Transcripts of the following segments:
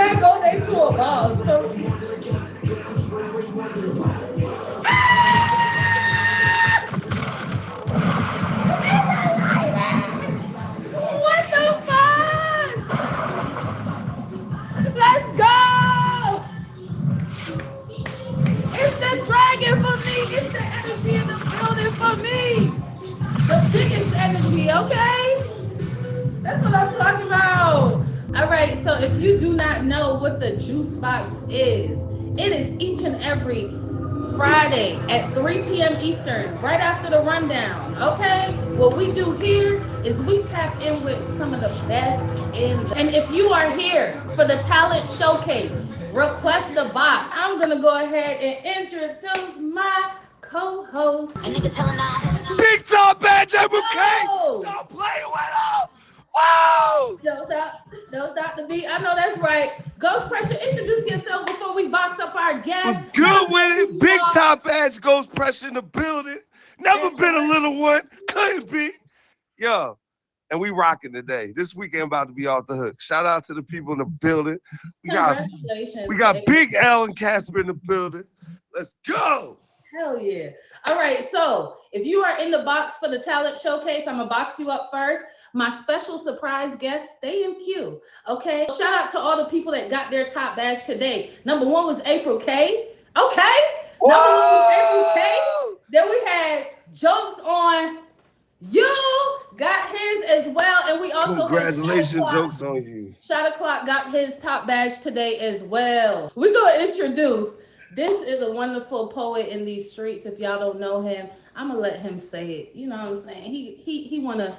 drag all day to a ball. So, what the fuck? Let's go! It's the dragon for me. It's the energy in the building for me. The biggest energy, okay? That's what I'm talking about. All right, so if you do not know what the juice box is, it is each and every Friday at 3 p.m. Eastern, right after the rundown, okay? What we do here is we tap in with some of the best and if you are here for the talent showcase, request the box. I'm gonna go ahead and introduce my co-host. Big top badge, okay? Stop playing with him! Whoa! Don't stop the beat. I know that's right. Ghost Pressure, introduce yourself before we box up our guests. What's good with it? Big top badge, Ghost Pressure in the building. Never been a little one. Couldn't be. Yo, and we rocking today. This weekend about to be off the hook. Shout out to the people in the building. We got Big Elle and Casper in the building. Let's go. Hell yeah. All right, so if you are in the box for the talent showcase, I'm gonna box you up first. My special surprise guest, stay in queue, okay? Shout out to all the people that got their top badge today. Number one was April K, okay? Whoa! Number one was April K. Then we had Jokes on You, got his as well. And we also congratulations, Jokes on You. Shot O'Clock got his top badge today as well. We're gonna introduce, this is a wonderful poet in these streets. If y'all don't know him, I'm gonna let him say it. You know what I'm saying? He wanna,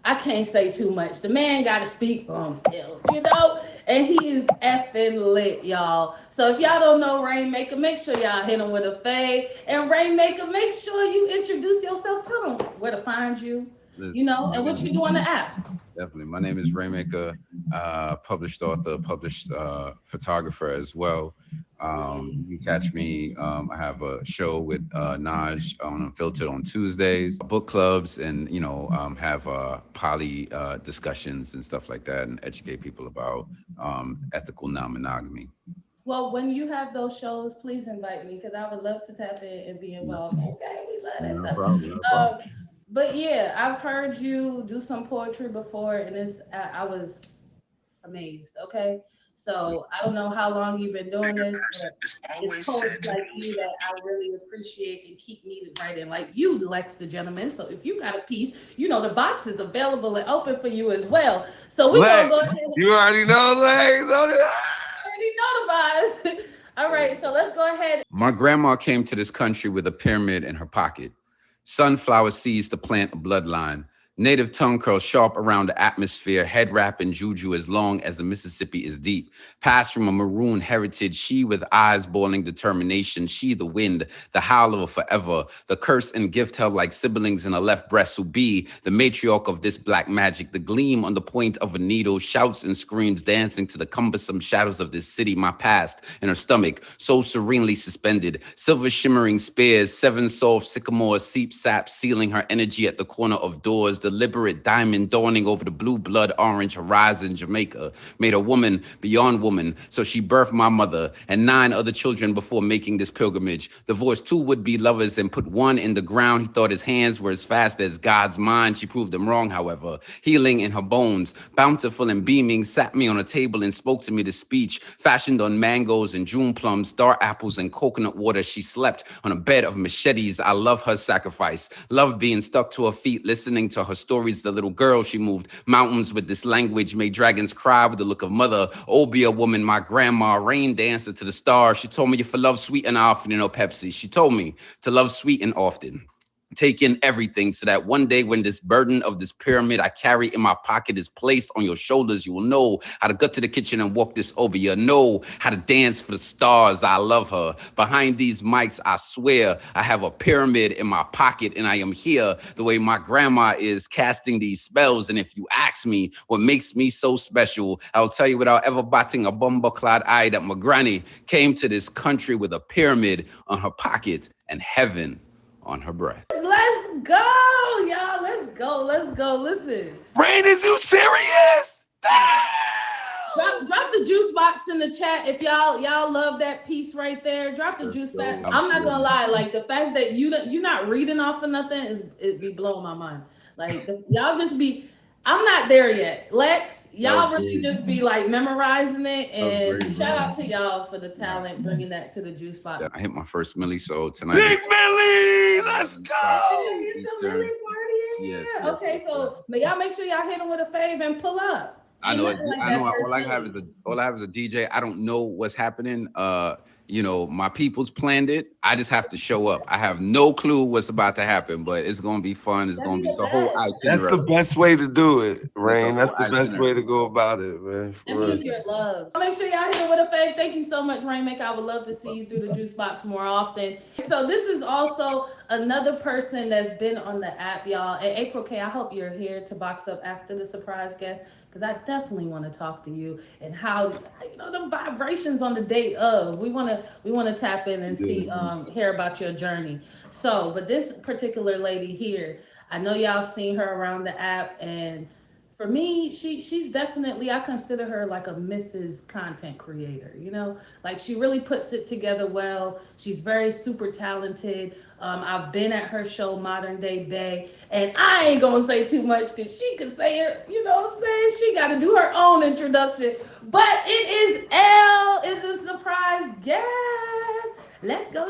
I can't say too much. The man gotta speak for himself, you know? And he is effing lit, y'all. So if y'all don't know Rainmaker, make sure y'all hit him with a fade. And Rainmaker, make sure you introduce yourself. Tell them where to find you, you know, and what you do on the app. Definitely. My name is Rainmaker, published author, published photographer as well. You can catch me. I have a show with Naj on Unfiltered on Tuesdays, book clubs, and have poly discussions and stuff like that, and educate people about ethical non-monogamy. Well, when you have those shows, please invite me because I would love to tap in and be involved. Okay, we love that stuff. No problem. But yeah, I've heard you do some poetry before, and I was amazed. Okay, so I don't know how long you've been doing this. It's poets like you that I really appreciate and keep me writing, like you, Lex the gentleman. So if you got a piece, the box is available and open for you as well. So we're gonna go ahead. You already know, Lex. Already notified. All right, so let's go ahead. My grandma came to this country with a pyramid in her pocket. Sunflower seeds to plant a bloodline. Native tongue curls sharp around the atmosphere, head wrap and juju as long as the Mississippi is deep. Passed from a maroon heritage, she with eyes boiling determination, she the wind, the howl of a forever, the curse and gift held like siblings in a left breast who be the matriarch of this black magic, the gleam on the point of a needle, shouts and screams dancing to the cumbersome shadows of this city, my past in her stomach, so serenely suspended, silver shimmering spears, 7 soft sycamores, seep sap sealing her energy at the corner of doors, deliberate diamond dawning over the blue blood orange horizon. Jamaica made a woman beyond woman, so she birthed my mother and 9 other children before making this pilgrimage. Divorced 2 would-be lovers and put one in the ground. He thought his hands were as fast as God's mind. She proved him wrong, however. Healing in her bones, bountiful and beaming, sat me on a table and spoke to me this speech, fashioned on mangoes and June plums, star apples and coconut water. She slept on a bed of machetes. I love her sacrifice, love being stuck to her feet, listening to her stories. The little girl, she moved mountains with this language, made dragons cry with the look of mother. Oh, be a woman, my grandma, rain dancer to the stars. She told me if I love sweet and often, Pepsi. She told me to love sweet and often. Take in everything so that one day when this burden of this pyramid I carry in my pocket is placed on your shoulders, you will know how to go to the kitchen and walk this over. You know how to dance for the stars. I love her. Behind these mics, I swear I have a pyramid in my pocket and I am here the way my grandma is casting these spells. And if you ask me what makes me so special, I'll tell you without ever batting a bumble-clad eye that my granny came to this country with a pyramid on her pocket and heaven on her breath. Let's go, y'all. Let's go. Listen. Rain, is you serious? Drop the juice box in the chat if y'all love that piece right there. Drop the juice box. I'm not gonna lie, like the fact that you're not reading off of nothing it be blowing my mind. Like y'all just be. I'm not there yet. Lex, y'all really just be like memorizing it, and shout out to y'all for the talent bringing that to the juice box. I hit my first Millie, so tonight. Big Millie, let's go. It's a Millie party in here. Yes, okay, so but y'all make sure y'all hit them with a fave and pull up. I know. All I have is a DJ. I don't know what's happening. You know, my people's planned it. I just have to show up. I have no clue what's about to happen, but it's gonna be fun. It's gonna be the whole itinerary. That's the best way to do it, Rain. That's the best way to go about it, man. That means your love. Make sure y'all hit it with a fave. Thank you so much, Rainmaker. I would love to see you through the juice box more often. So this is also another person that's been on the app, y'all. And April K, I hope you're here to box up after the surprise guest, because I definitely want to talk to you and how, you know, the vibrations on the day of. We want to tap in and see, hear about your journey. So, but this particular lady here, I know y'all have seen her around the app, and for me, she's definitely, I consider her like a Mrs. Content Creator, you know, like she really puts it together well. She's very super talented. I've been at her show, Modern Day Bay, and I ain't gonna say too much because she could say it, you know what I'm saying? She got to do her own introduction, but it is Elle, it's a surprise guest. Let's go.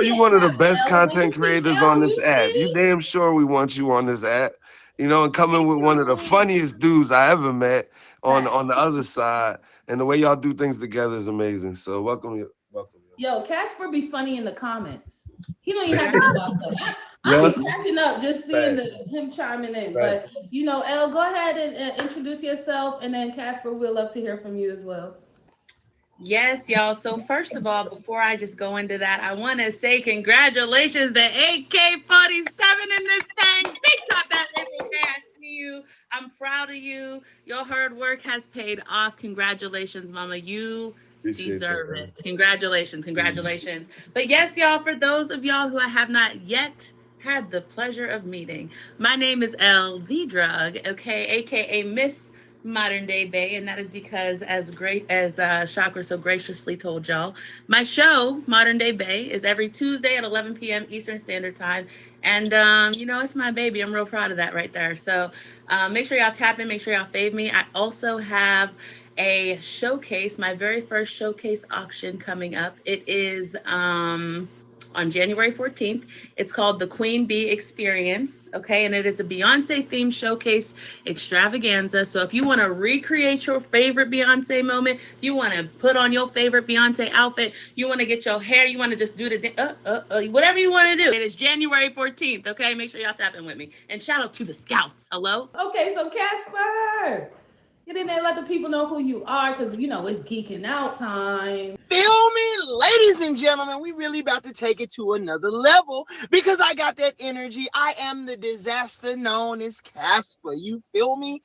You're one of the best content creators on this app. You damn sure we want you on this app. You know, and coming with one of the funniest dudes I ever met on the other side. And the way y'all do things together is amazing. So welcome. Yo, Casper be funny in the comments. He don't even have to do that. I'm cracking up just seeing him chiming in. But, you know, Elle, go ahead and introduce yourself. And then Casper, we'd love to hear from you as well. Yes, y'all. So first of all, before I just go into that, I want to say congratulations to AK-47 in this thing. Big top that I see you. I'm proud of you. Your hard work has paid off. Congratulations, mama. You deserve it. Congratulations. But yes, y'all, for those of y'all who I have not yet had the pleasure of meeting, my name is Elle, the Drugg, okay, aka Miss Modern Day Bay, and that is because, as Chakra so graciously told y'all, my show Modern Day Bay is every Tuesday at 11 p.m. Eastern Standard Time, and you know, it's my baby. I'm real proud of that right there. So make sure y'all tap in, make sure y'all fave me. I also have a showcase, my very first showcase auction coming up. It is on January 14th. It's called the Queen Bee Experience, okay? And it is a Beyonce themed showcase extravaganza. So if you want to recreate your favorite Beyonce moment, you want to put on your favorite Beyonce outfit, you want to get your hair, you want to just do the whatever you want to do. It is January 14th, okay? Make sure y'all tap in with me. And shout out to the Scouts. Hello? Okay, so Casper, get in there, let the people know who you are, because, you know, it's geeking out time. Feel me? Ladies and gentlemen, we really about to take it to another level because I got that energy. I am the disaster known as Casper. You feel me?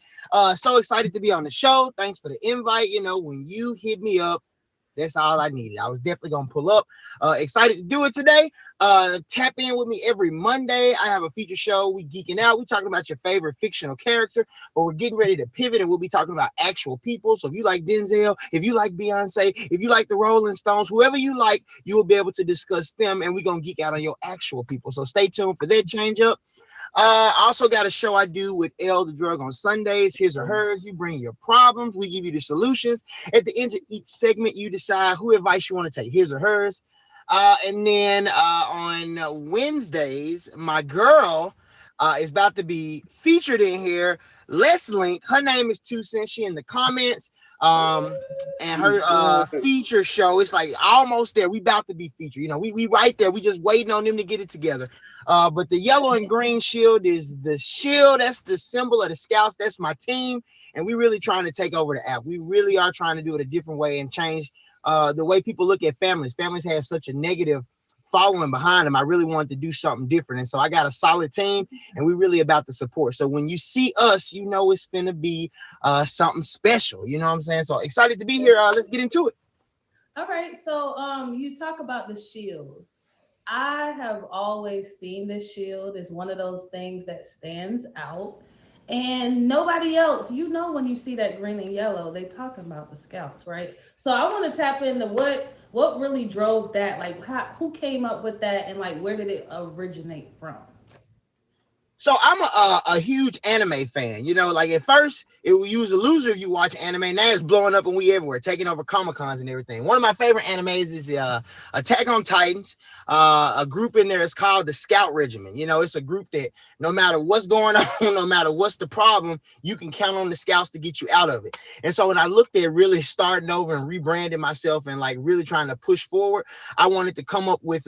So excited to be on the show. Thanks for the invite. You know, when you hit me up, that's all I needed. I was definitely going to pull up. Excited to do it today. Tap in with me every Monday. I have a feature show. We geeking out. We talking about your favorite fictional character, but we're getting ready to pivot and we'll be talking about actual people. So if you like Denzel, if you like Beyonce, if you like the Rolling Stones, whoever you like, you will be able to discuss them, and we're going to geek out on your actual people. So stay tuned for that change up. I also got a show I do with Elle the Drugg on Sundays. His or hers. You bring your problems. We give you the solutions. At the end of each segment, you decide who advice you want to take, his or hers. And then on Wednesdays, my girl is about to be featured in here. Let's link. Her name is 2 Cents. She in the comments. And her feature show, it's like almost there. We about to be featured. You know, we right there. We just waiting on them to get it together. But the yellow and green shield is the shield. That's the symbol of the Scouts. That's my team. And we really trying to take over the app. We really are trying to do it a different way and change the way people look at families. Families have such a negative following behind them. I really wanted to do something different. And so I got a solid team, and we really about the support. So when you see us, you know it's finna be something special. You know what I'm saying? So excited to be here. Let's get into it. All right. So you talk about the shield. I have always seen the shield as one of those things that stands out. And nobody else, you know, when you see that green and yellow, they talking about the Scouts, right? So I want to tap into what really drove that, like who came up with that, and like where did it originate from? So I'm a huge anime fan. You know, like at first you was a loser if you watch anime. Now it's blowing up and we everywhere, taking over Comic-Cons and everything. One of my favorite animes is Attack on Titans. A group in there is called the Scout Regiment. You know, it's a group that no matter what's going on, no matter what's the problem, you can count on the Scouts to get you out of it. And so when I looked at really starting over and rebranding myself and like really trying to push forward, I wanted to come up with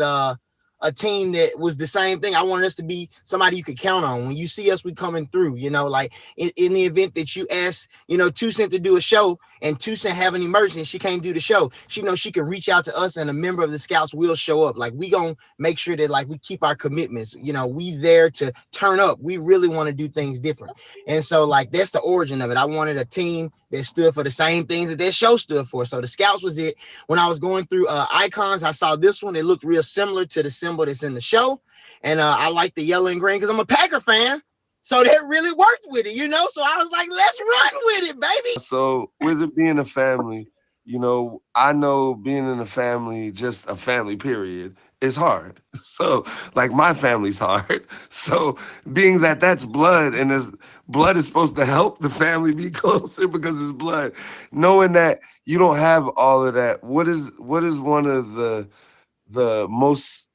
a team that was the same thing. I wanted us to be somebody you could count on. When you see us, we coming through, you know, like in the event that you ask, you know, 2 Cent to do a show and 2 Cent have an emergency, she can't do the show. She knows she can reach out to us and a member of the Scouts will show up. Like we gonna make sure that like we keep our commitments, you know, we there to turn up. We really want to do things different. And so like, that's the origin of it. I wanted a team that stood for the same things that that show stood for. So the Scouts was it. When I was going through icons, I saw this one. It looked real similar to the symbol that's in the show. And I like the yellow and green because I'm a Packer fan. So that really worked with it, you know? So I was like, let's run with it, baby. So with it being a family, you know, I know being in a family, just a family period, is hard. So like my family's hard. So being that that's blood and blood is supposed to help the family be closer because it's blood. Knowing that you don't have all of that, what is one of the most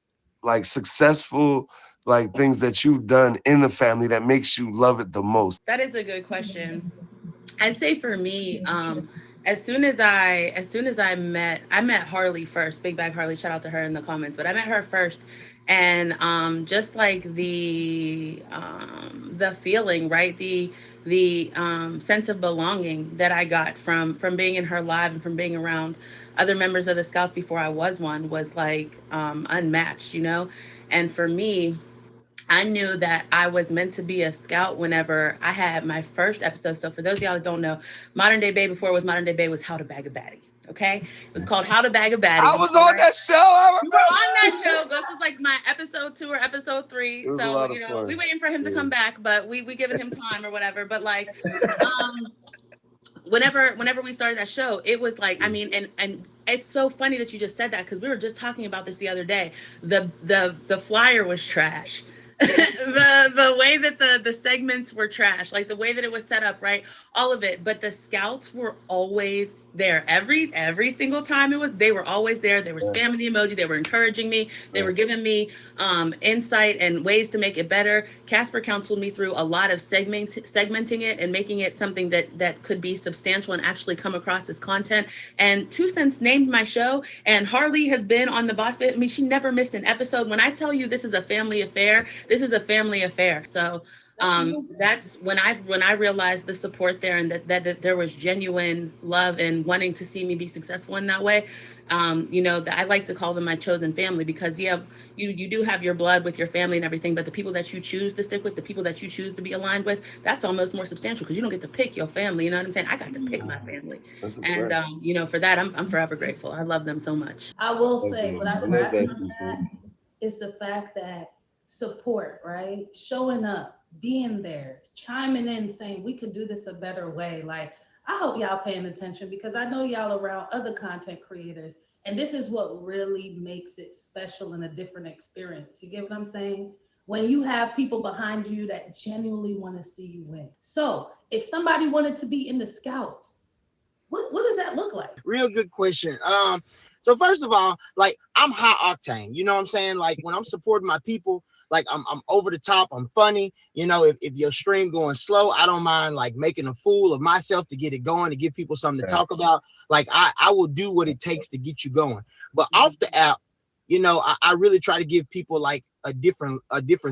like successful like things that you've done in the family that makes you love it the most? That is a good question. I'd say for me, as soon as I met Harley first, Big Bag Harley, shout out to her in the comments, but I met her first. And just like the feeling, right? The sense of belonging that I got from being in her live and from being around other members of the Scouts before I was one was like unmatched, you know? And for me, I knew that I was meant to be a Scout whenever I had my first episode. So for those of y'all that don't know, Modern Day Bae before it was Modern Day Bae was How to Bag a Baddie. Okay, it was called How to Bag a Baddie. I was on that show. I remember. You were on that show. This was like my episod 2 or episode 3. So you know, we waiting for him to come back, but we giving him time or whatever. But like, whenever we started that show, it was like, I mean, and it's so funny that you just said that because we were just talking about this the other day. The flyer was trash. the way that the segments were trash, like the way that it was set up, right? All of it. But the Scouts were always there. Every single time they were always there. They were spamming the emoji. They were encouraging me. They were giving me insight and ways to make it better. Casper counseled me through a lot of segmenting it and making it something that could be substantial and actually come across as content. And 2 Cents named my show, and Harley has been on the boss bit. I mean, she never missed an episode. When I tell you this is a family affair, this is a family affair. So that's when I realized the support there and that there was genuine love and wanting to see me be successful in that way. You know, that I like to call them my chosen family because you do have your blood with your family and everything, but the people that you choose to stick with, the people that you choose to be aligned with, that's almost more substantial because you don't get to pick your family. You know what I'm saying? I got to pick my family, and you know, for that I'm forever grateful. I love them so much. I will say, what I love that is the fact that support, right? Showing up, being there, chiming in, saying we could do this a better way. Like, I hope y'all paying attention because I know y'all around other content creators, and this is what really makes it special and a different experience. You get what I'm saying? When you have people behind you that genuinely want to see you win. So if somebody wanted to be in the Scouts, what does that look like? Real good question. So first of all, like I'm high octane, you know what I'm saying? Like when I'm supporting my people, like I'm over the top, I'm funny. You know, if your stream going slow, I don't mind like making a fool of myself to get it going, to give people something to talk about. Like I will do what it takes to get you going. But off the app, you know, I really try to give people like a different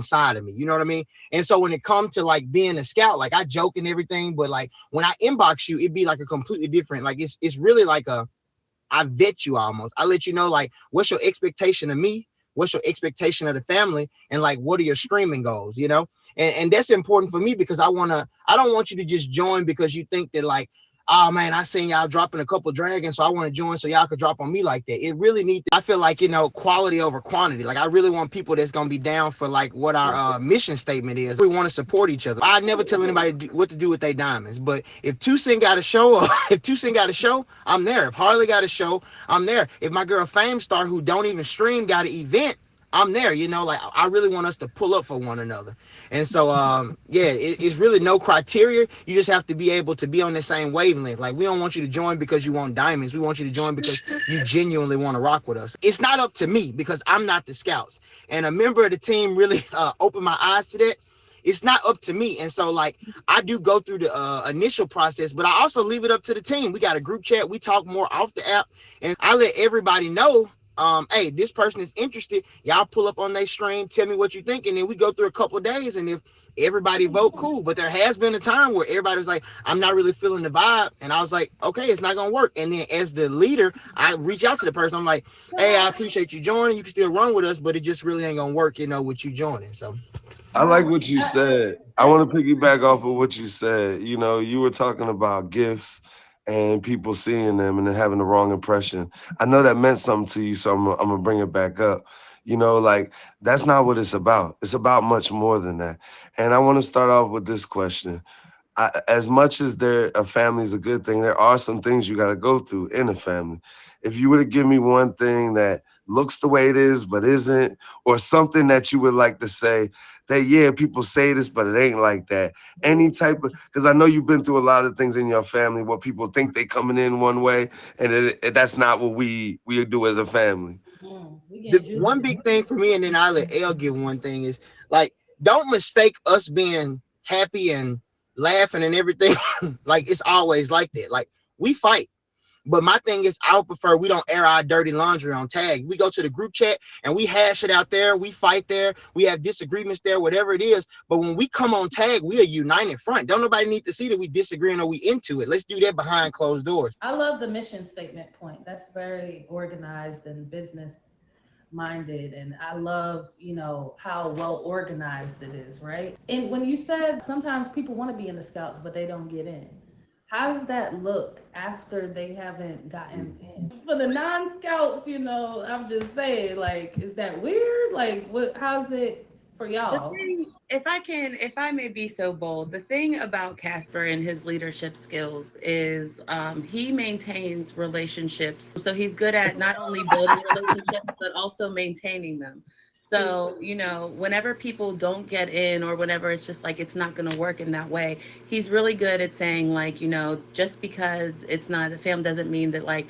side of me. You know what I mean? And so when it comes to like being a Scout, like I joke and everything, but like when I inbox you, it'd be like a completely different, like it's really like I vet you almost. I let you know like what's your expectation of me, what's your expectation of the family, and like what are your streaming goals, you know? And that's important for me because I don't want you to just join because you think that like oh man, I seen y'all dropping a couple dragons, so I want to join so y'all could drop on me like that. It really needs, I feel like, you know, quality over quantity. Like I really want people that's going to be down for like what our mission statement is. We want to support each other. I never tell anybody what to do with their diamonds, but if Tucson got a show, I'm there. If Harley got a show, I'm there. If my girl Fame Star, who don't even stream, got an event, I'm there. You know, like I really want us to pull up for one another. And so, yeah, it's really no criteria. You just have to be able to be on the same wavelength. Like, we don't want you to join because you want diamonds. We want you to join because you genuinely want to rock with us. It's not up to me because I'm not the Scouts. And a member of the team really opened my eyes to that. It's not up to me. And so, like, I do go through the initial process, but I also leave it up to the team. We got a group chat. We talk more off the app, and I let everybody know, hey, this person is interested. Y'all pull up on their stream, tell me what you think, and then we go through a couple of days, and if everybody vote, cool. But there has been a time where everybody was like, I'm not really feeling the vibe, and I was like, okay, it's not gonna work. And then as the leader, I reach out to the person. I'm like, hey, I appreciate you joining. You can still run with us, but it just really ain't gonna work, you know, with you joining. So I like what you said. I want to piggyback off of what you said. You know, you were talking about gifts and people seeing them and then having the wrong impression. I know that meant something to you, so I'm gonna bring it back up. You know, like, that's not what it's about. It's about much more than that. And I want to start off with this question. As much as a family is a good thing, there are some things you got to go through in a family. If you were to give me one thing that looks the way it is but isn't, or something that you would like to say that, yeah, people say this, but it ain't like that. Any type of, because I know you've been through a lot of things in your family where people think they coming in one way, and that's not what we do as a family. The one big thing for me, and then I'll let Elle give one thing, is like, don't mistake us being happy and laughing and everything. Like, it's always like that. Like, we fight. But my thing is, I would prefer we don't air our dirty laundry on tag. We go to the group chat and we hash it out there. We fight there. We have disagreements there, whatever it is. But when we come on tag, we are united front. Don't nobody need to see that we disagreeing or we into it. Let's do that behind closed doors. I love the mission statement point. That's very organized and business minded. And I love, you know, how well organized it is, right? And when you said sometimes people want to be in the Scouts, but they don't get in. How does that look after they haven't gotten in? For the non-Scouts, you know, I'm just saying, like, is that weird? Like, how's it for y'all? If I may be so bold, the thing about Casper and his leadership skills is he maintains relationships. So he's good at not only building relationships, but also maintaining them. So, you know, whenever people don't get in or whatever, it's just like, it's not going to work in that way. He's really good at saying, like, you know, just because it's not a family doesn't mean that, like,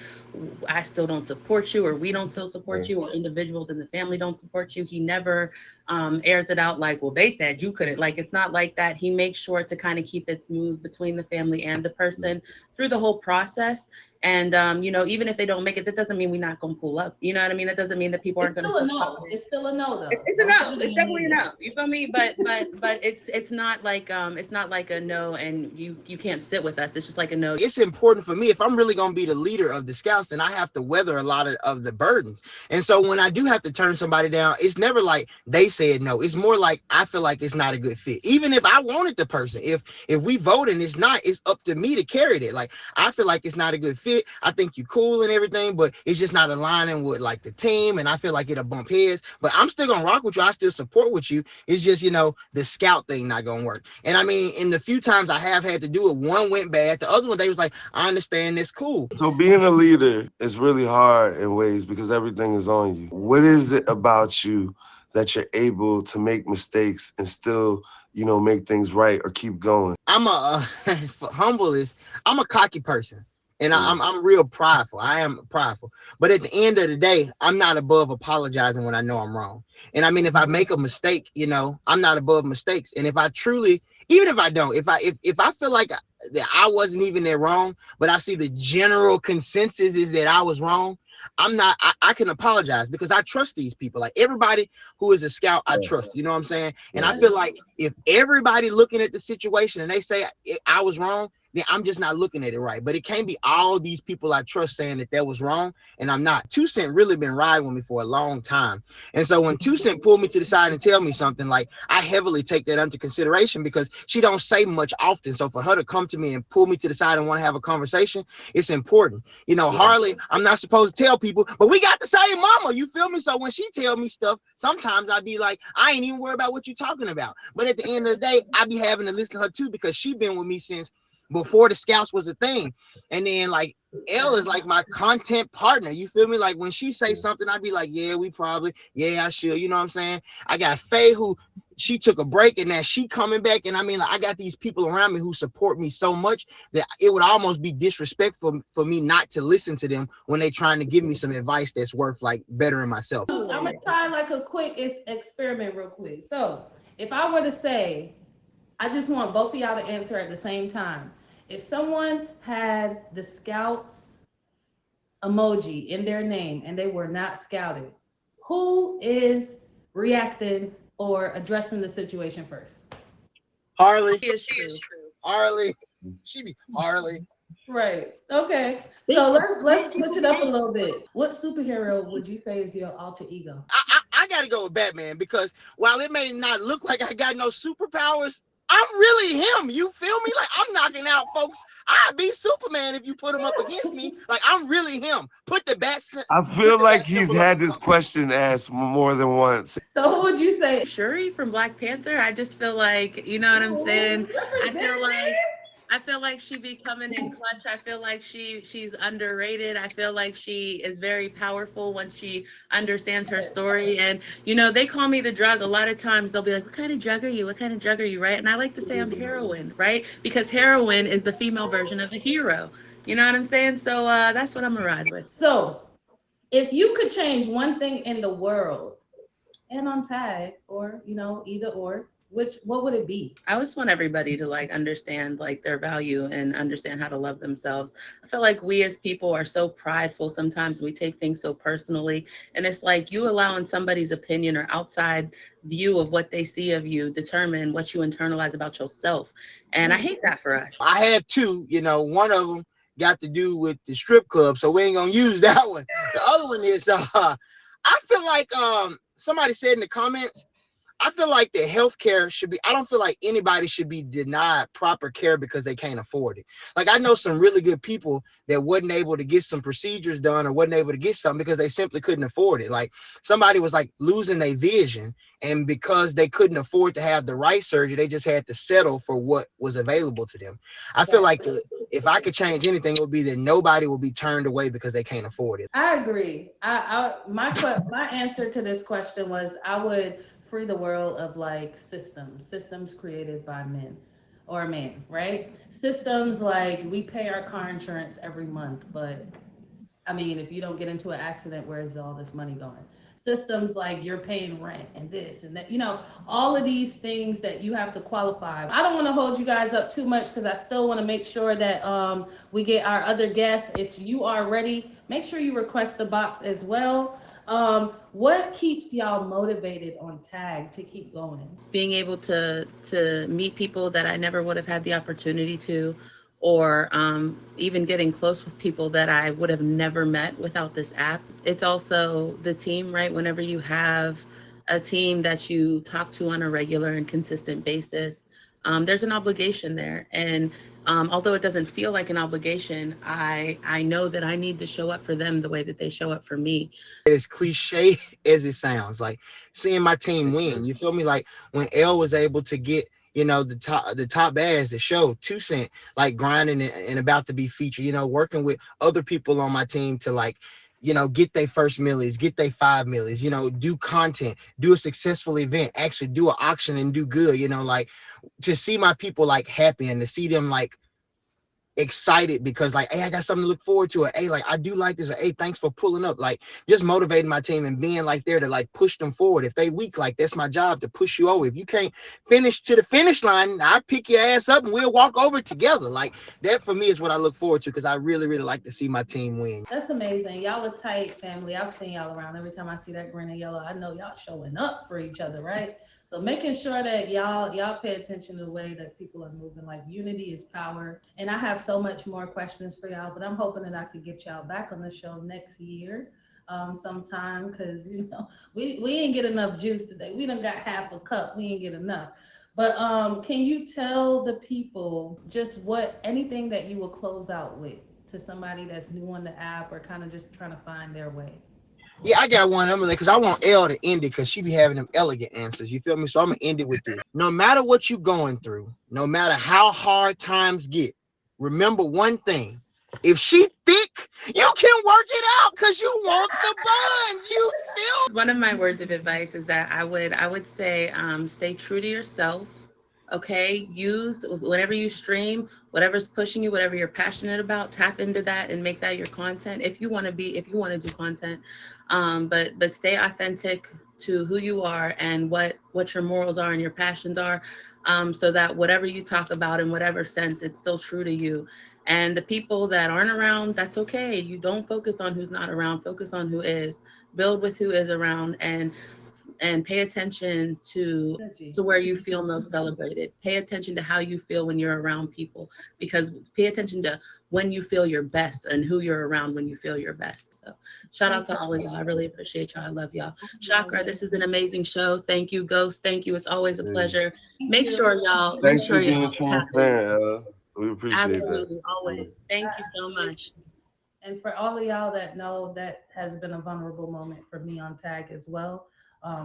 I still don't support you, or we don't still support you, or individuals in the family don't support you. He never airs it out like, well, they said you couldn't. Like, it's not like that. He makes sure to kind of keep it smooth between the family and the person through the whole process. And, you know, even if they don't make it, that doesn't mean we're not going to pull up. You know what I mean? That doesn't mean that people aren't going to. It's still a no, though. It's a no. It's definitely a no. You feel me? But it's not like a no and you can't sit with us. It's just like a no. It's important for me, if I'm really going to be the leader of the Scouts, then I have to weather a lot of the burdens. And so when I do have to turn somebody down, it's never like they said no. It's more like I feel like it's not a good fit. Even if I wanted the person, if we vote and it's not, it's up to me to carry it. Like, I feel like it's not a good fit. I think you're cool and everything, but it's just not aligning with, like, the team, and I feel like it'll bump heads. But I'm still gonna rock with you. I still support with you. It's just, you know, the Scout thing not gonna work. And I mean, in the few times I have had to do it, one went bad. The other one, they was like, I understand, it's cool. So being a leader is really hard in ways because everything is on you. What is it about you that you're able to make mistakes and still, you know, make things right or keep going? I'm I'm a cocky person. And I'm real prideful. I am prideful. But at the end of the day, I'm not above apologizing when I know I'm wrong. And I mean, if I make a mistake, you know, I'm not above mistakes. And if I truly, even if I don't, if I feel like that I wasn't even there wrong, but I see the general consensus is that I was wrong, I can apologize because I trust these people. Like, everybody who is a Scout, I trust, you know what I'm saying? And I feel like if everybody looking at the situation and they say I was wrong, then I'm just not looking at it right. But it can't be all these people I trust saying that was wrong, and I'm not. 2 Cent really been riding with me for a long time. And so when 2 Cent pulled me to the side and tell me something, like, I heavily take that under consideration because she don't say much often. So for her to come to me and pull me to the side and want to have a conversation, it's important. You know, Harley, I'm not supposed to tell people, but we got the same mama, you feel me? So when she tell me stuff, sometimes I be like, I ain't even worried about what you're talking about. But at the end of the day, I be having to listen to her too, because she been with me since before the Scouts was a thing. And then like Elle is like my content partner, you feel me? Like when she say something, I'd be like, yeah, I should, you know what I'm saying? I got Faye, who she took a break and now she coming back. And I mean, like, I got these people around me who support me so much that it would almost be disrespectful for me not to listen to them when they trying to give me some advice that's worth like bettering myself. I'm gonna try like a quick experiment real quick. So if I were to say, I just want both of y'all to answer at the same time. If someone had the Scouts emoji in their name and they were not scouted, who is reacting or addressing the situation first? Harley. Is true. Harley. She be Harley. Right. Okay. So let's switch it up a little bit. What superhero would you say is your alter ego? I gotta go with Batman, because while it may not look like I got no superpowers, I'm really him. You feel me? Like, I'm knocking out folks. I'd be Superman if you put him up against me. Like, I'm really him. Put the bat. I feel like he's had this question asked more than once. So who would you say? Shuri from Black Panther. I just feel like, you know what I'm saying? I feel like she be coming in clutch. I feel like she's underrated. I feel like she is very powerful when she understands her story. And, you know, they call me the Drugg. A lot of times they'll be like, what kind of drug are you? What kind of drug are you, right? And I like to say I'm heroine, right? Because heroine is the female version of a hero. You know what I'm saying? So that's what I'm gonna ride with. So if you could change one thing in the world and on tag, or, you know, either or, what would it be? I just want everybody to like understand like their value and understand how to love themselves. I feel like we as people are so prideful sometimes. We take things so personally, and it's like you allowing somebody's opinion or outside view of what they see of you determine what you internalize about yourself. And I hate that for us. I had 2, you know, one of them got to do with the strip club, so we ain't gonna use that one. The other one is I feel like somebody said in the comments, I feel like the healthcare should be, I don't feel like anybody should be denied proper care because they can't afford it. Like, I know some really good people that wasn't able to get some procedures done or wasn't able to get something because they simply couldn't afford it. Like, somebody was like losing their vision, and because they couldn't afford to have the right surgery, they just had to settle for what was available to them. I feel like if I could change anything, it would be that nobody will be turned away because they can't afford it. I agree. My answer to this question was, I would free the world of like systems created by men or man, right? Systems like, we pay our car insurance every month, but I mean, if you don't get into an accident, where's all this money going? Systems like you're paying rent and this and that, you know, all of these things that you have to qualify. I don't want to hold you guys up too much because I still want to make sure that we get our other guests. If you are ready, make sure you request the box as well. What keeps y'all motivated on tag to keep going? Being able to meet people that I never would have had the opportunity to, or even getting close with people that I would have never met without this app. It's also the team, right? Whenever you have a team that you talk to on a regular and consistent basis, there's an obligation there. And although it doesn't feel like an obligation, I know that I need to show up for them the way that they show up for me. As cliche as it sounds, like seeing my team win, you feel me? Like when Elle was able to get, you know, the top ads, the show, 2 Cent, like grinding and about to be featured, you know, working with other people on my team to like, you know, get their first millies, get their 5 millies, you know, do content, do a successful event, actually do an auction and do good, you know, like to see my people like happy and to see them like excited because like, hey, I got something to look forward to, or hey, like I do like this, or hey, thanks for pulling up, like just motivating my team and being like there to like push them forward. If they weak, like that's my job to push you over. If you can't finish to the finish line, I pick your ass up and we'll walk over together. Like that for me is what I look forward to, because I really like to see my team win. That's amazing. Y'all a tight family. I've seen y'all around. Every time I see that green and yellow, I know y'all showing up for each other, right? So making sure that y'all pay attention to the way that people are moving. Like unity is power. And I have so much more questions for y'all, but I'm hoping that I could get y'all back on the show next year sometime, because we ain't get enough juice today. We done got half a cup. We ain't get enough. But can you tell the people just anything that you will close out with to somebody that's new on the app or kind of just trying to find their way? Yeah, I got one. I'm gonna, because I want Elle to end it, because she be having them elegant answers. You feel me? So I'm gonna end it with this. No matter what you're going through, no matter how hard times get, remember one thing. If she thick, you can work it out because you want the buns. You feel? One of my words of advice is that I would say stay true to yourself. Okay, use whatever you stream, whatever's pushing you, whatever you're passionate about, tap into that and make that your content if you want to do content. But stay authentic to who you are and what your morals are and your passions are, so that whatever you talk about in whatever sense, it's still true to you. And the people that aren't around, that's okay. You don't focus on who's not around, focus on who is. Build with who is around, and pay attention to where you feel most celebrated. Pay attention to how you feel when you're around people, because pay attention to when you feel your best and who you're around when you feel your best. So shout out to all of y'all. I really appreciate y'all. I love y'all. Chakra, this is an amazing show. Thank you, Ghost. Thank you. It's always a pleasure. Make sure y'all. Thanks for being transparent. We appreciate that. Absolutely, always. Thank you so much. And for all of y'all that know, that has been a vulnerable moment for me on Tag as well.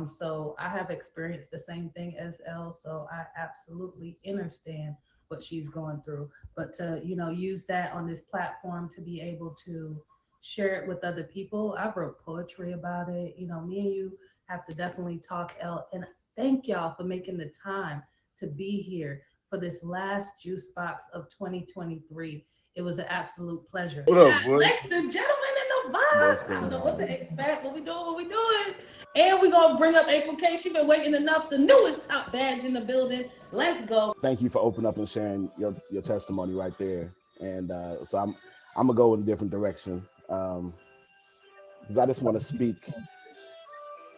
So I have experienced the same thing as Elle, so I absolutely understand what she's going through. But to, use that on this platform to be able to share it with other people. I wrote poetry about it. Me and you have to definitely talk, Elle. And thank y'all for making the time to be here for this last juice box of 2023. It was an absolute pleasure. What up, boy? Ladies and gentlemen in the vibes. I don't know what to expect. What we doing? And we're going to bring up April K. She been waiting enough. The newest top badge in the building. Let's go. Thank you for opening up and sharing your testimony right there. And so I'm going to go in a different direction, because I just want to speak.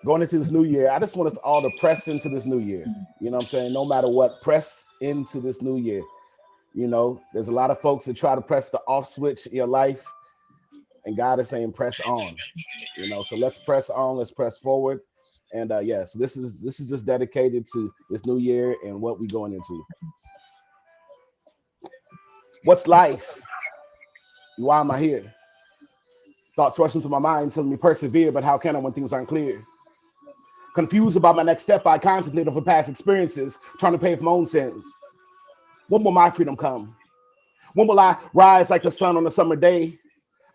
Going into this new year, I just want us all to press into this new year. You know what I'm saying? No matter what, press into this new year. There's a lot of folks that try to press the off switch in your life, and God is saying press on. So let's press on, let's press forward. And so this is just dedicated to this new year and what we're going into. What's life? Why am I here? Thoughts rushing through my mind telling me persevere, but how can I when things aren't clear? Confused about my next step, I contemplate over past experiences, trying to pay for my own sins. When will my freedom come? When will I rise like the sun on a summer day?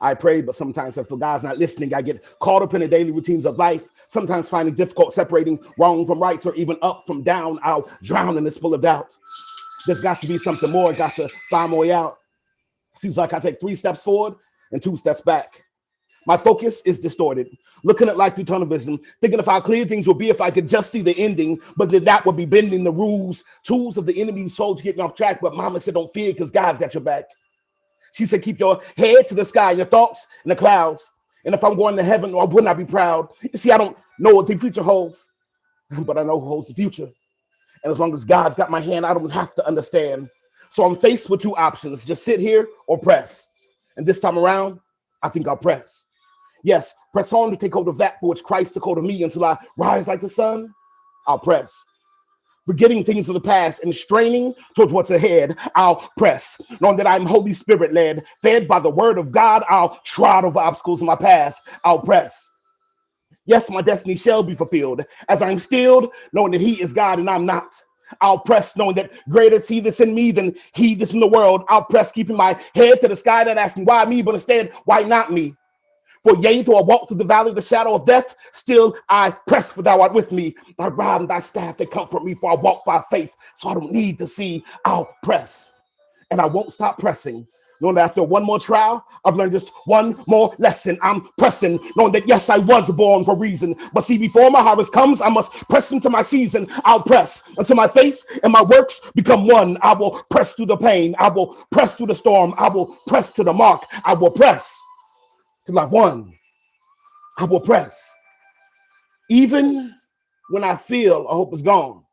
I pray, but sometimes I feel God's not listening. I get caught up in the daily routines of life, sometimes finding difficult separating wrong from right or even up from down. I'll drown in this full of doubt. There's got to be something more. Got to find my way out. Seems like I take 3 steps forward and 2 steps back. My focus is distorted, looking at life through tunnel vision, thinking of how clear things would be if I could just see the ending, but then that would be bending the rules, tools of the enemy's soul to get me off track. But mama said, don't fear, because God's got your back. She said, keep your head to the sky, your thoughts in the clouds. And if I'm going to heaven, I would not be proud. You see, I don't know what the future holds, but I know who holds the future. And as long as God's got my hand, I don't have to understand. So I'm faced with 2 options, just sit here or press. And this time around, I think I'll press. Yes, press on to take hold of that for which Christ took hold of me until I rise like the sun. I'll press. Forgetting things of the past and straining towards what's ahead, I'll press. Knowing that I'm Holy Spirit led, fed by the word of God, I'll trot over obstacles in my path. I'll press. Yes, my destiny shall be fulfilled as I'm stilled, knowing that he is God and I'm not. I'll press, knowing that greater is he that's in me than he that's in the world. I'll press, keeping my head to the sky, not asking why me, but instead, why not me? For yea, though I walk through the valley of the shadow of death, still I press, for thou art with me. Thy rod and thy staff, they comfort me, for I walk by faith, so I don't need to see. I'll press, and I won't stop pressing. Knowing that after one more trial, I've learned just one more lesson. I'm pressing, knowing that yes, I was born for a reason. But see, before my harvest comes, I must press into my season. I'll press until my faith and my works become one. I will press through the pain. I will press through the storm. I will press to the mark. I will press till I've won. I will press. Even when I feel I hope is gone,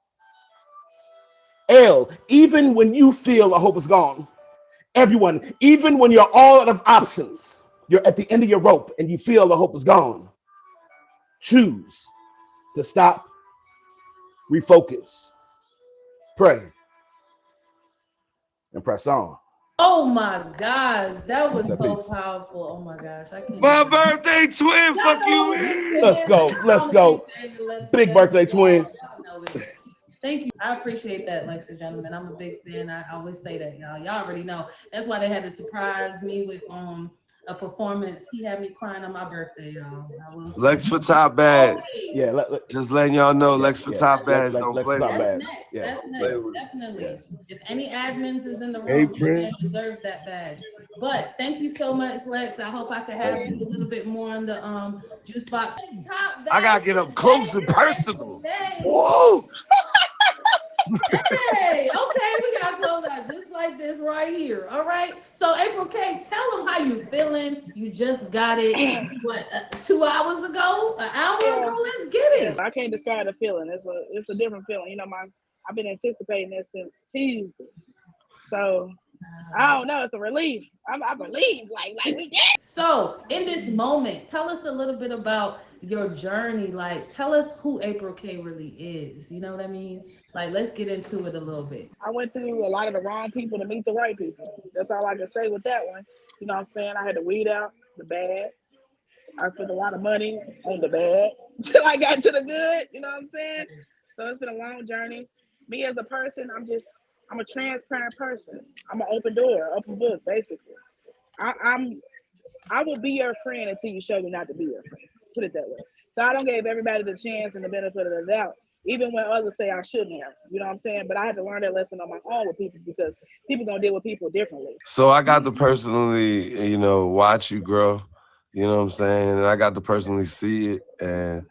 Elle, even when you feel the hope is gone, everyone, even when you're all out of options, you're at the end of your rope and you feel the hope is gone, choose to stop, refocus, pray, and press on. Oh my gosh, that was Peace and so peace. powerful. Oh my gosh, I can't. My even- birthday twin, Y'all fuck know you. I'm a big Man. Let's fan. go. Y'all Let's know I'm a go. big fan. Let's Big fan. birthday twin. Y'all know it. Thank you. I appreciate that, ladies and gentlemen. I'm a big fan. I always say that, y'all. Y'all already know. That's why they had to surprise me with a performance. He had me crying on my birthday, y'all. I will say. Lex for top badge. Yeah, Just letting y'all know, Yeah, Lex for yeah. top badge. Lex- Don't Lex play for top with badge. it. That's next. Yeah, That's Play next. with it. Definitely. yeah. If any admins is in the Hey, room, Brent. man deserves that badge. But thank you so much, Lex. I hope I could have Thank you a little bit more on the juice box. I gotta get up close and personal. Hey, Whoa! okay, we gotta close out just like this right here. All right. So April K, tell them how you feeling. You just got it. What? 2 hours ago? An hour ago? Let's get it. I can't describe the feeling. It's a different feeling. You know, I've been anticipating this since Tuesday. So I don't know. It's a relief. I believe like we did. So in this moment, tell us a little bit about your journey. Like, tell us who April K really is. You know what I mean? Like, let's get into it a little bit. I went through a lot of the wrong people to meet the right people. That's all I can say with that one. You know what I'm saying? I had to weed out the bad. I spent a lot of money on the bad till I got to the good. You know what I'm saying? So it's been a long journey. Me as a person, I'm a transparent person. I'm an open door, open book, basically. I will be your friend until you show me not to be your friend. Put it that way. So I don't give everybody the chance and the benefit of the doubt, even when others say I shouldn't have. You know what I'm saying? But I had to learn that lesson on my own with people because people gonna deal with people differently. So I got to personally, watch you grow. You know what I'm saying? And I got to personally see it. And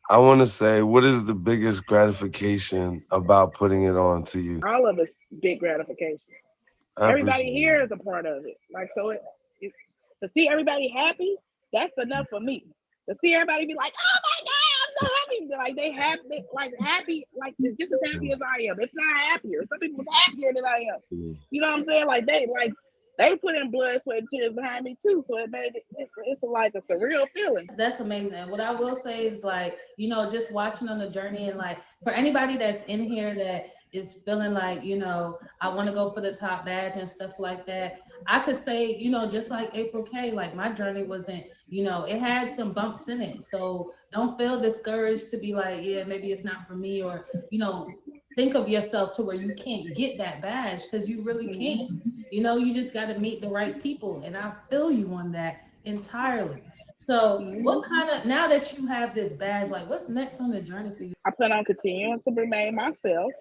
I want to say, what is the biggest gratification about putting it on to you? All of it's big gratification. Everybody here is a part of it. Like, so to see everybody happy, that's enough for me. To see everybody be like, oh my God, I'm so happy. Like they happy, like it's just as happy as I am. If not happier. Some people are happier than I am. You know what I'm saying? Like they put in blood, sweat, and tears behind me too. So it made it's like a surreal feeling. That's amazing. What I will say is like, just watching on the journey and like for anybody that's in here that is feeling like, I want to go for the top badge and stuff like that. I could say, just like April K, like my journey wasn't, it had some bumps in it. So don't feel discouraged to be like, yeah, maybe it's not for me, or, think of yourself to where you can't get that badge because you really can't. You just got to meet the right people. And I feel you on that entirely. So what kind of, now that you have this badge, like what's next on the journey for you? I plan on continuing to remain myself.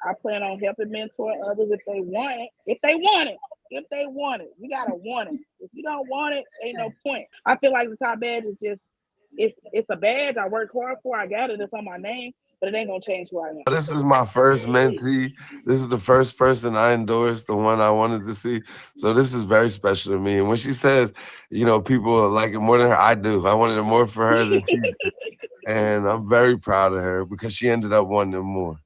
I plan on helping mentor others if they want it. If they want it, you gotta want it. If you don't want it, ain't no point. I feel like the top badge is just, it's a badge I work hard for. I got it. It's on my name, but it ain't gonna change who I am. This is my first mentee. This is the first person I endorsed, the one I wanted to see. So this is very special to me. And when she says, people like it more than her, I do. I wanted it more for her than she did. And I'm very proud of her because she ended up wanting it more.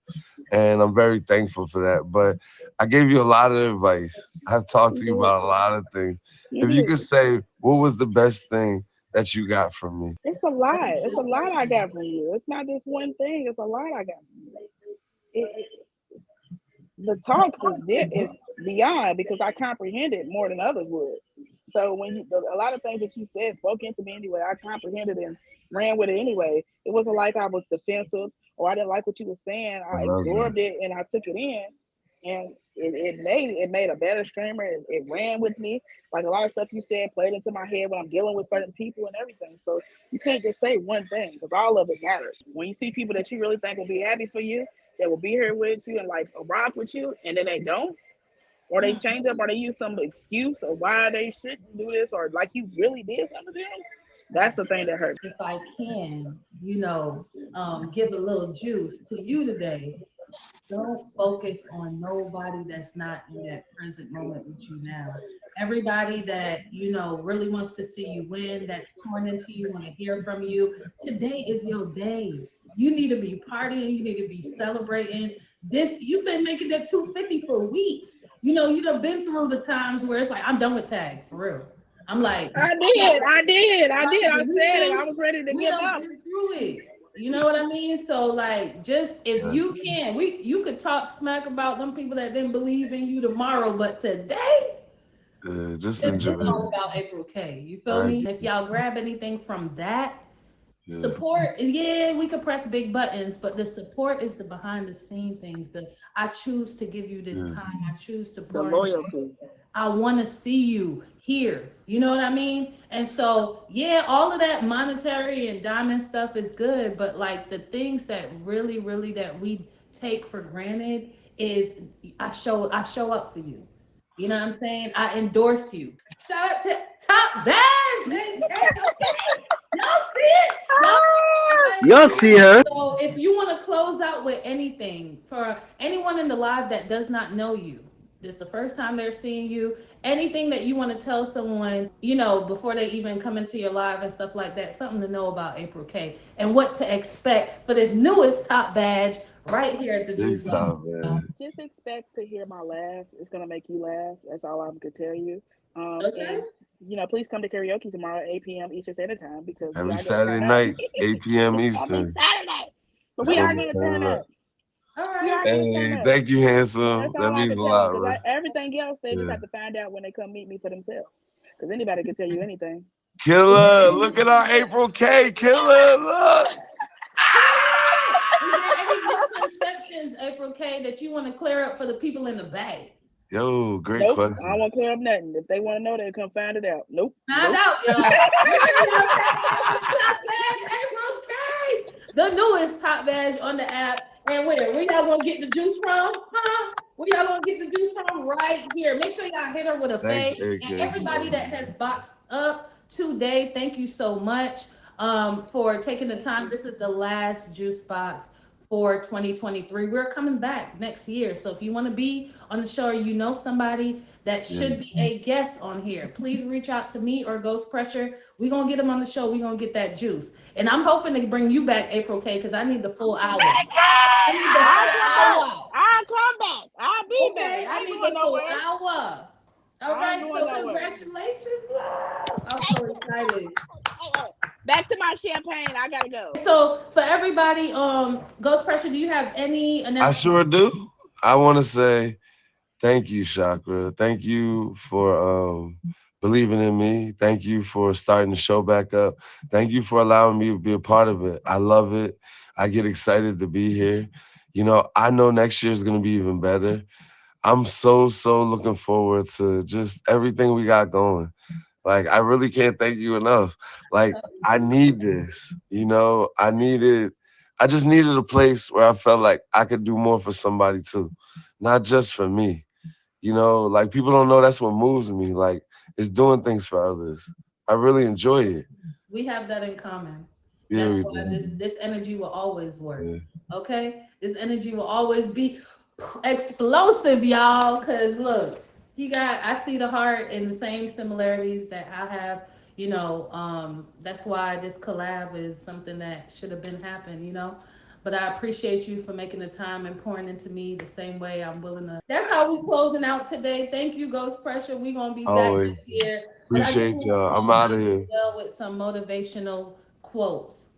And I'm very thankful for that. But I gave you a lot of advice. I've talked to you about a lot of things. If you could say, what was the best thing that you got from me? It's a lot. It's a lot I got from you. It's not just one thing. It's a lot I got from you. The talks is beyond because I comprehended more than others would. So when a lot of things that you said spoke into me anyway, I comprehended and ran with it anyway. It wasn't like I was defensive or I didn't like what you were saying. I absorbed it and I took it in, and it made a better streamer. It ran with me. Like a lot of stuff you said played into my head when I'm dealing with certain people and everything. So you can't just say one thing because all of it matters. When you see people that you really think will be happy for you, that will be here with you and like rock with you, and then they don't, or they change up, or they use some excuse or why they shouldn't do this, or like you really did something to them. That's the thing that hurts. If I can, give a little juice to you today, don't focus on nobody that's not in that present moment with you now. Everybody that, really wants to see you win, that's pouring into you, want to hear from you, today is your day. You need to be partying, you need to be celebrating. You've been making that 250 for weeks. You know, you done been through the times where it's like, I'm done with tag, for real. I'm like, I did. I said it. I was ready to give up. Been through it. You know what I mean? So like, just if you can, you could talk smack about them people that didn't believe in you tomorrow, but today, just enjoy it's all about April K. You feel me? If y'all grab anything from that, support, we could press big buttons, but the support is the behind the scene things. I choose to give you this time. I choose to The loyalty. I want to see you here. You know what I mean? And so, all of that monetary and diamond stuff is good, but like the things that really, really that we take for granted is I show up for you. You know what I'm saying? I endorse you. Shout out to Top Badge. Y'all see it? You'll see her. So if you want to close out with anything for anyone in the live that does not know you, this is the first time they're seeing you, anything that you want to tell someone, you know, before they even come into your live and stuff like that, something to know about April K and what to expect for this newest Top Badge right here at the Juice Top Badge. Just expect to hear my laugh. It's gonna make you laugh. That's all I can tell you. Okay. And please come to karaoke tomorrow at 8 p.m. Eastern Standard Time because every Saturday nights, 8 p.m. Eastern. Saturday. But we are gonna turn up. All right. Hey, thank you, handsome. That means a lot, bro. Everything else, they just have to find out when they come meet me for themselves. Because anybody can tell you anything. Killer, look at our April K. Killer, look. Is there any misconceptions, April K, that you want to clear up for the people in the back? Yo, great question. I don't want to clear up nothing. If they want to know, they come find it out. Nope. Find out, y'all. April K, the newest Top Badge on the app. And where y'all gonna get the juice from? Huh? Where y'all gonna get the juice from? Right here. Make sure y'all hit her with a fade. And everybody that has boxed up today, thank you so much for taking the time. This is the last juice box for 2023. We're coming back next year. So if you want to be on the show or you know somebody that should be a guest on here, please reach out to me or Ghost Pressure. We're going to get them on the show. We're going to get that juice. And I'm hoping to bring you back, April K, because I need the full hour. I'll come back. I'll be back. I need the full hour. All right, so congratulations, love. I'm so excited. Back to my champagne. I gotta go. So for everybody, Ghost Pressure, do you have any announcements? I sure do. I want to say thank you, Chakra. Thank you for believing in me. Thank you for starting the show back up. Thank you for allowing me to be a part of it. I love it. I get excited to be here. You know, I know next year is going to be even better. I'm so looking forward to just everything we got going. Like, I really can't thank you enough. Like, I need this, you know, I just needed a place where I felt like I could do more for somebody too, not just for me. You know, like, people don't know that's what moves me. Like, it's doing things for others. I really enjoy it. We have that in common. Yeah, that's why this energy will always work. Okay? This energy will always be explosive, y'all, because look, I see the heart and the same similarities that I have, you know. That's why this collab is something that should have been happening, you know. But I appreciate you for making the time and pouring into me the same way I'm willing to. That's how we closing out today. Thank you, Ghost Pressure. We're gonna be back here. Appreciate y'all. I'm out of here. With some motivational quotes.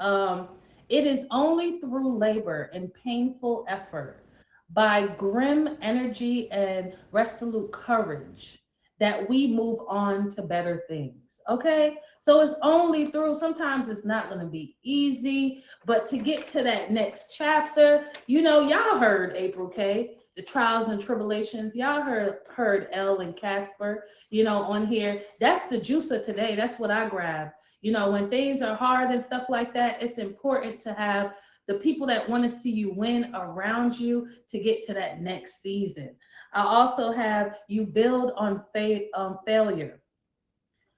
It is only through labor and painful effort, by grim energy and resolute courage, that we move on to better things. Okay? So it's only through, sometimes it's not going to be easy, but to get to that next chapter, you know, y'all heard April K, the trials and tribulations. Y'all heard Elle and Casper, you know, on here. That's the juice of today. That's what I grabbed. You know, when things are hard and stuff like that, it's important to have the people that want to see you win around you to get to that next season. I also have you build on failure.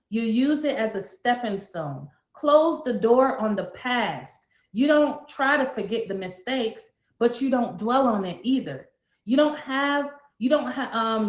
You use it as a stepping stone. Close the door on the past. You don't try to forget the mistakes, but you don't dwell on it either. You don't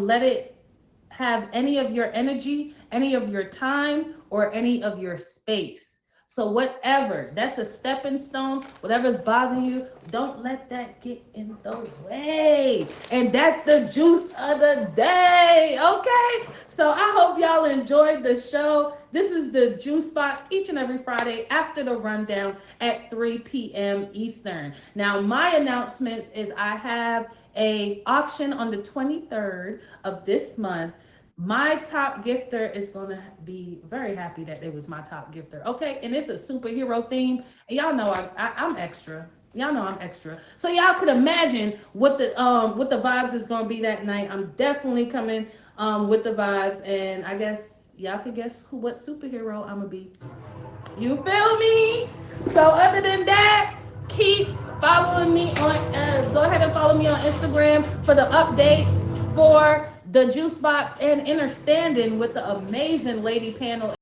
let it have any of your energy, any of your time, or any of your space. So whatever, that's a stepping stone. Whatever's bothering you, don't let that get in the way. And that's the juice of the day, okay? So I hope y'all enjoyed the show. This is the Juice Box each and every Friday after the rundown at 3 p.m. Eastern. Now, my announcements is I have a auction on the 23rd of this month. My top gifter is going to be very happy that it was my top gifter. Okay, and it's a superhero theme. And y'all know I'm extra. Y'all know I'm extra. So y'all could imagine what the vibes is going to be that night. I'm definitely coming with the vibes, and I guess y'all could guess what superhero I'm going to be. You feel me? So other than that, keep following me on go ahead and follow me on Instagram for the updates for the Juice Box and understanding with the amazing lady panel.